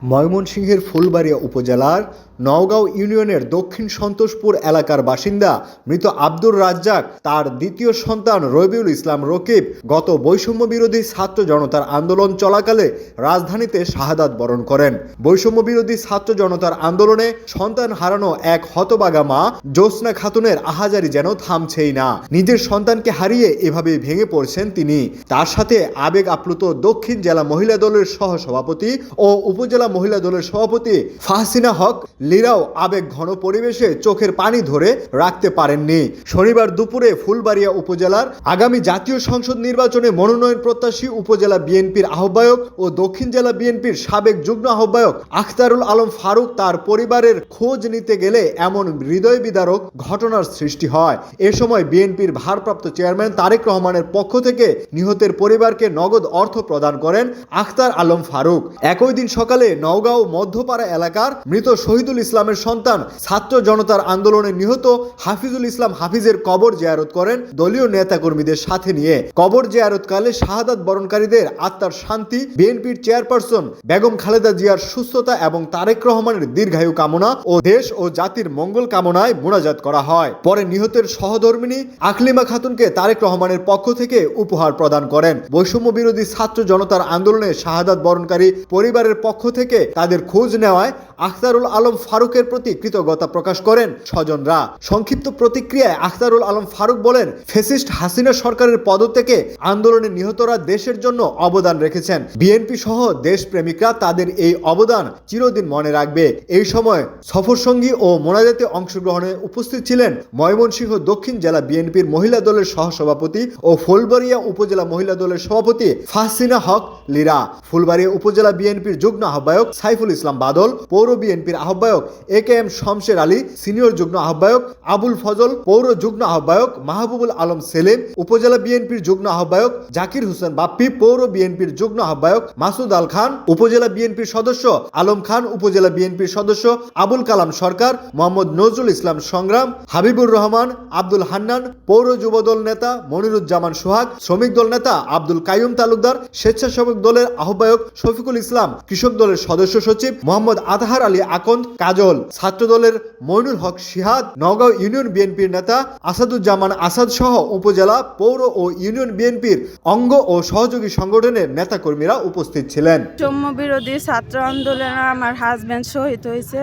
ময়মনসিংহের ফুলবাড়িয়া উপজেলার নওগাঁও ইউনিয়নের দক্ষিণ সন্তোষপুর এলাকার বাসিন্দা মৃত আব্দুর রাজ্জাক তার দ্বিতীয় সন্তান রবিউল ইসলাম রকিব গত বৈষম্য বিরোধী ছাত্র জনতার আন্দোলন চলাকালে রাজধানীতে শাহাদাত বরণ করেন। বৈষম্য বিরোধী ছাত্র জনতার আন্দোলনে সন্তান হারানো এক হতবাগা মা জ্যোৎস্না খাতুনের আহাজারি যেন থামছেই না। নিজের সন্তানকে হারিয়ে এভাবেই ভেঙে পড়ছেন তিনি। তার সাথে আবেগ আপ্লুত দক্ষিণ জেলা মহিলা দলের সহসভাপতি ও উপজেলা মহিলা দলের সভাপতি ফাহসিনা হক লীরাও আবেগ ঘন পরিবেশে চোখের পানি ধরে রাখতে পারেননি। শনিবার দুপুরে ফুলবাড়িয়া উপজেলার আগামী জাতীয় সংসদ নির্বাচনে মনোনয়ন প্রত্যাশী উপজেলা বিএনপির আহ্বায়ক ও দক্ষিণ জেলা বিএনপির সাবেক যুগ্ম আহ্বায়ক আখতারুল আলম ফারুক তার পরিবারের খোঁজ নিতে গেলে এমন হৃদয় বিদারক ঘটনার সৃষ্টি হয়। এ সময় বিএনপির ভারপ্রাপ্ত চেয়ারম্যান তারেক রহমানের পক্ষ থেকে নিহতের পরিবারকে নগদ অর্থ প্রদান করেন আখতার আলম ফারুক। একই দিন সকালে নওগাঁও মধ্যপাড়া এলাকার মৃত শহীদুল ইসলামের সন্তান ছাত্র জনতার আন্দোলনে নিহত হাফিজুল ইসলাম হাফিজের কবর জিয়ারত করেন দলীয় নেতাকর্মীদের সাথে নিয়ে। কবর জিয়ারতকালে শাহাদাত বরণকারীদের আত্মার শান্তি, বিএনপির চেয়ারপারসন বেগম খালেদা জিয়ার সুস্থতা এবং তারেক রহমানের দীর্ঘায়ু কামনা ও দেশ ও জাতির মঙ্গল কামনায় মোনাজাত করা হয়। পরে নিহতের সহধর্মিণী আকলিমা খাতুনকে তারেক রহমানের পক্ষ থেকে উপহার প্রদান করেন। বৈষম্য বিরোধী ছাত্র জনতার আন্দোলনে শাহাদাত বরণকারী পরিবারের পক্ষ থেকে তাদের খোঁজ নেওয়ায় আখতারুল আলম ফারুকের প্রতি কৃতজ্ঞতা প্রকাশ করেন স্বজনরা। সংক্ষিপ্ত প্রতিক্রিয়ায় আখতারুল আলম ফারুক বলেন, ফ্যাসিস্ট হাসিনা সরকারের পদত্যাগে আন্দোলনে নিহতরা দেশের জন্য অবদান রেখেছেন। বিএনপি সহ দেশপ্রেমিকরা তাদের এই অবদান চিরদিন মনে রাখবে। এই সময় সফরসঙ্গী ও মোনাজাতে অংশগ্রহণে উপস্থিত ছিলেন ময়মনসিংহ দক্ষিণ জেলা বিএনপির মহিলা দলের সহসভাপতি ও ফুলবাড়িয়া উপজেলা মহিলা দলের সভাপতি ফাহসিনা হক লীরা, ফুলবাড়িয়া উপজেলা বিএনপির যুগ্ম আহ্বায়ক সাইফুল ইসলাম বাদল, পৌর বিএনপির আহ্বায়ক একেএম শমশের আলী, সিনিয়র যুগ্ম আহ্বায়ক আবুল ফজল, পৌর যুগ্ম আহ্বায়ক মাহবুবুল আলম সেলিম, উপজেলা বিএনপির যুগ্ম আহ্বায়ক জাকির হোসেন বাপ্পি, পৌর বিএনপির যুগ্ম আহ্বায়ক মাসুদ আল খান, উপজেলা বিএনপির সদস্য আলম খান, উপজেলা বিএনপির সদস্য আবুল কালাম সরকার, মোহাম্মদ নজরুল ইসলাম সংগ্রাম, হাবিবুর রহমান, আব্দুল হান্নান, পৌর যুবদল নেতা মনিরুজ্জামান সোহাগ, শ্রমিক দল নেতা আব্দুল কাইয়ুম তালুকদার, স্বেচ্ছাসেবক দলের আহ্বায়ক শফিকুল ইসলাম, কৃষক দলের সদস্য সচিব মোহাম্মদ আতহার আলী আকন্দ কাজল, ছাত্র দলের মইনুল হক শিহাদ, নওগাঁও ইউনিয়ন বিএনপির নেতা আসাদুজ্জামান আসাদ সহ উপজেলা, পৌর ও ইউনিয়ন বিএনপির অঙ্গ ও সহযোগী সংগঠনের নেতাকর্মীরা উপস্থিত ছিলেন। বৈষম্য বিরোধী ছাত্র আন্দোলনে আমার হাজবেন্ড শহীদ হয়েছে,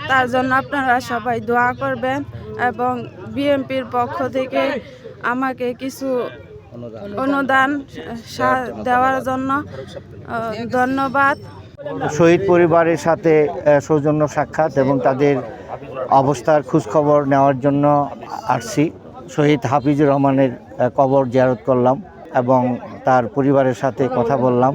তার জন্য আপনারা সবাই দোয়া করবেন এবং বিএনপির পক্ষ থেকে আমাকে কিছু অনুদান দেওয়ার জন্য ধন্যবাদ। শহীদ পরিবারের সাথে সৌজন্য সাক্ষাৎ এবং তাদের অবস্থার খোঁজখবর নেওয়ার জন্য আসছি। শহীদ হাফিজুর রহমানের কবর জিয়ারত করলাম এবং তার পরিবারের সাথে কথা বললাম।